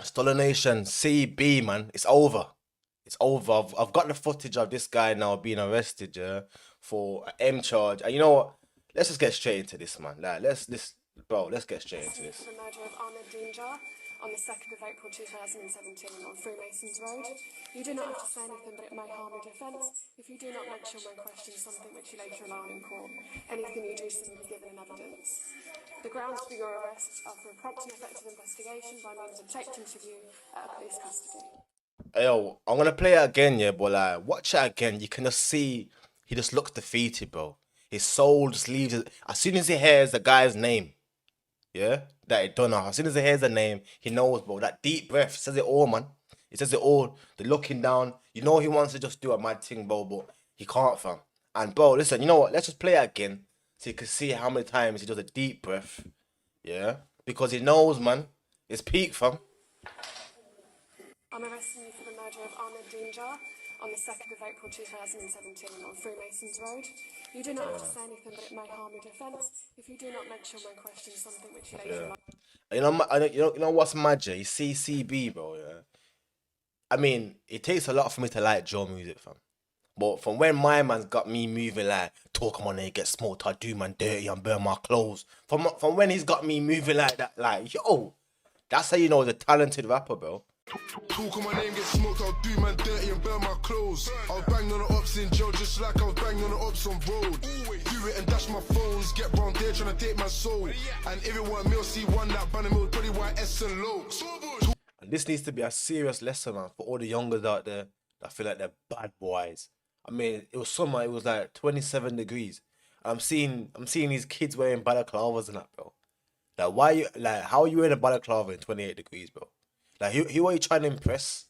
Stulla Nation, CB, man, it's over. It's over. I've got the footage of this guy now being arrested, yeah, for an M charge. And you know what? Let's just get straight into this, man. Like, let's get straight into For this. the murder of RDER on the 2nd of April 2017 on Freemasons Road. You do not have to say anything, but it may harm your defence if you do not mention when questioned something which you later rely on in court. Anything you do so will be given in evidence. The grounds for your arrest are for a prompt and effective investigation by means of taped interview at a police custody. Hey, yo, I'm gonna play it again, yeah, but like, watch it again. You can just see he just looks defeated, bro. His soul just leaves it. As soon as he hears the guy's name, yeah, that he done now. As soon as he hears the name, he knows, bro. That deep breath says it all, man. It says it all. The looking down. You know he wants to just do a mad thing, bro, but he can't, fam. And bro, listen, you know what? Let's just play it again so you can see how many times he does a deep breath. Yeah, because he knows, man. It's peak, fam. I'm arresting you for the murder of RDER on the 2nd of April 2017 on Freemasons Road. You do not have to say anything, but it may harm your defence if you do not mention when questioned something which you later Yeah. rely. You know what's magic? You see CB, bro. Yeah. I mean, it takes a lot for me to like Joe music, fam. But from when my man's got me moving like talk on it, get smoked, I do man dirty and burn my clothes. From when he's got me moving like that, like yo, that's how you know he's a talented rapper, bro. Talk on my name, get smoked, I'll do man dirty and burn my clothes. I'll bang on the ops in jail just like I was banging on the ops on road. Do it and dash my phones, get round there trying to take my soul. And everyone meal see one that banner meal, pretty white S and lows. And this needs to be a serious lesson, man, for all the youngers out there that feel like they're bad boys. I mean, it was summer, it was like 27 degrees. I'm seeing these kids wearing balaclavas and that, bro. Like, why you like? How are you in a balaclava in 28 degrees, bro? Like, who are you trying to impress?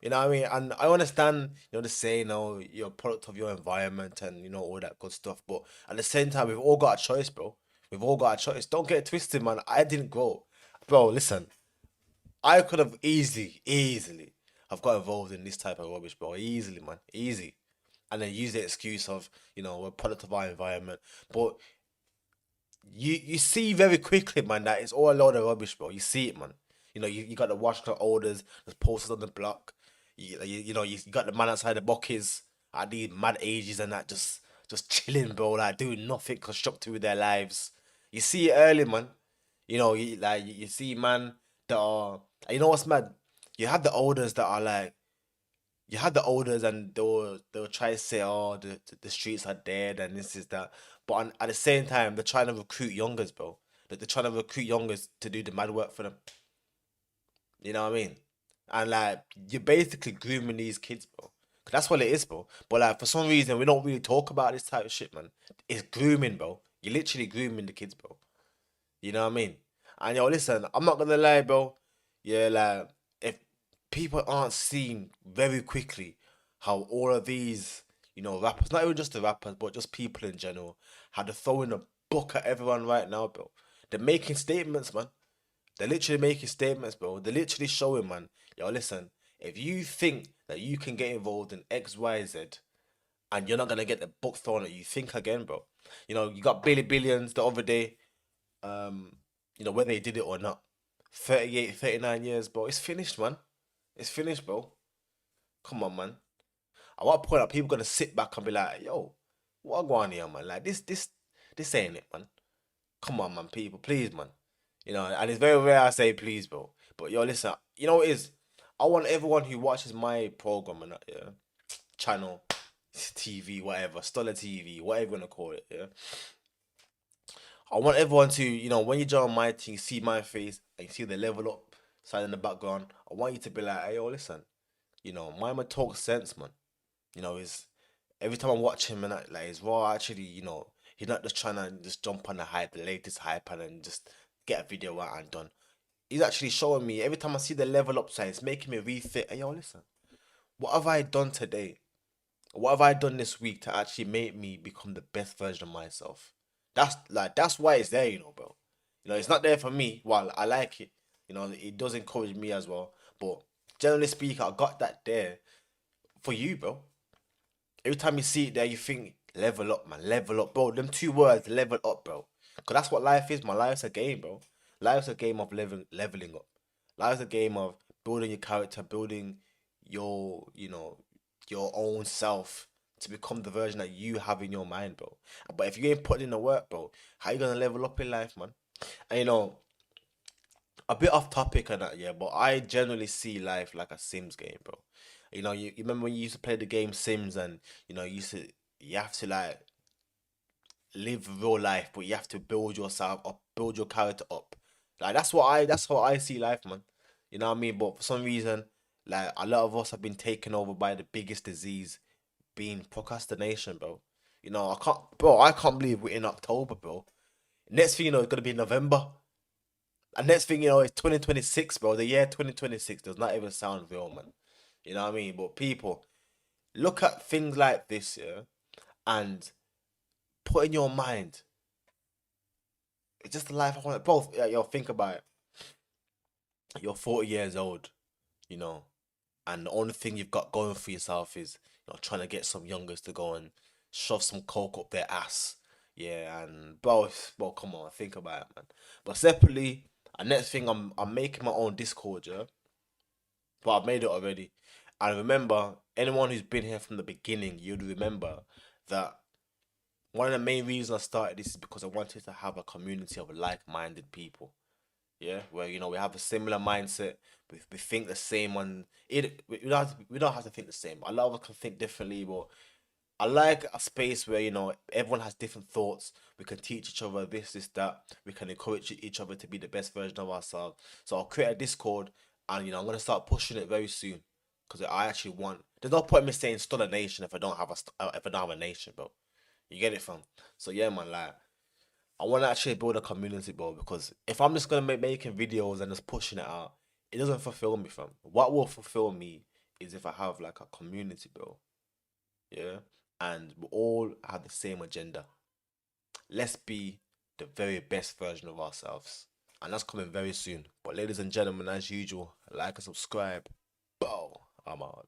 You know what I mean? And I understand, the saying, you're a product of your environment and all that good stuff. But at the same time, we've all got a choice, bro. We've all got a choice. Don't get it twisted, man. I didn't grow, bro. Listen, I could have easily have got involved in this type of rubbish, bro. Easily, man. Easy. And then use the excuse of, we're a product of our environment. But you see very quickly, man, that it's all a load of rubbish, bro. You see it, man. You got the washcloth orders, there's posters on the block. You got the man outside the buckets at these mad ages and that just chilling, bro, like doing nothing constructive with their lives. You see it early, man. You see man that are, you know what's mad? You have the elders that are like, you had the elders and they'll try to say, oh, the streets are dead and this is that. But at the same time, they're trying to recruit youngers, bro. Like, they're trying to recruit youngers to do the mad work for them. You know what I mean? And like, you're basically grooming these kids, bro. 'Cause that's what it is, bro. But like, for some reason, we don't really talk about this type of shit, man. It's grooming, bro. You're literally grooming the kids, bro. You know what I mean? And yo, listen, I'm not gonna lie, bro. Yeah, like, if people aren't seeing very quickly how all of these, rappers, not even just the rappers, but just people in general, how they're throwing a book at everyone right now, bro. They're making statements, man. They're literally making statements, bro. They're literally showing, man. Yo, listen, if you think that you can get involved in X, Y, Z, and you're not gonna get the book thrown at you, think again, bro. You got Billy Billions the other day, um, whether he did it or not. 38, 39 years, bro. It's finished, man. It's finished, bro. Come on, man. At what point are people gonna sit back and be like, yo, what going on here, man? Like this ain't it, man. Come on, man, people, please, man. And it's very rare I say please, bro. But yo, listen, you know what it is? I want everyone who watches my program and that, yeah, channel, TV, whatever, Stulla TV, whatever you wanna call it, yeah. I want everyone to, when you join my team, see my face and you see the level up sign in the background. I want you to be like, hey, yo, listen, my man talks sense, man. Is every time I watch him and like his raw actually, he's not just trying to just jump on the hype, the latest hype, and then just get a video out and done. He's actually showing me every time I see the level up sign, it's making me rethink. Hey, yo, listen, what have I done today? What have I done this week to actually make me become the best version of myself? That's why it's there, bro. It's not there for me. Well, I like it. It does encourage me as well. But generally speaking, I got that there for you, bro. Every time you see it there, you think level up, man, level up, bro. Them two words, level up, bro. Cause that's what life is. My life's a game, bro. Life's a game of leveling up. Life's a game of building your character, building your, your own self to become the version that you have in your mind, bro. But if you ain't putting in the work, bro, how you gonna level up in life, man? And a bit off topic and that, yeah, but I generally see life like a Sims game, bro. You remember when you used to play the game Sims and you have to like live real life, but you have to build yourself up, build your character up. Like that's how I see life, man. You know what I mean? But for some reason, like a lot of us have been taken over by the biggest disease, being procrastination, bro. I can't believe we're in October, bro. Next thing you know, it's gonna be November. And next thing you know, it's 2026, bro. The year 2026 does not even sound real, man. You know what I mean? But people, look at things like this, yeah, and put in your mind, it's just the life I want. Both, yeah, yo, think about it. You're 40 years old, you know, and the only thing you've got going for yourself is, trying to get some youngers to go and shove some coke up their ass. Yeah, and bro, come on, think about it, man. But separately, and next thing, I'm making my own Discord, yeah. But I've made it already. And remember, anyone who's been here from the beginning, you'd remember that one of the main reasons I started this is because I wanted to have a community of like-minded people. Yeah, where we have a similar mindset. We think the same on it. We don't have to think the same. A lot of us can think differently, but I like a space where everyone has different thoughts. We can teach each other this, that. We can encourage each other to be the best version of ourselves. So I'll create a Discord, and I'm gonna start pushing it very soon because I actually want. There's no point in me saying Stulla Nation if I don't have a nation, bro. You get it, fam? So yeah, man, like. I want to actually build a community, bro, because if I'm just gonna making videos and just pushing it out, it doesn't fulfill me, fam. What will fulfill me is if I have like a community, bro. Yeah, and we all have the same agenda. Let's be the very best version of ourselves, and that's coming very soon. But ladies and gentlemen, as usual, like and subscribe. Bow, I'm out.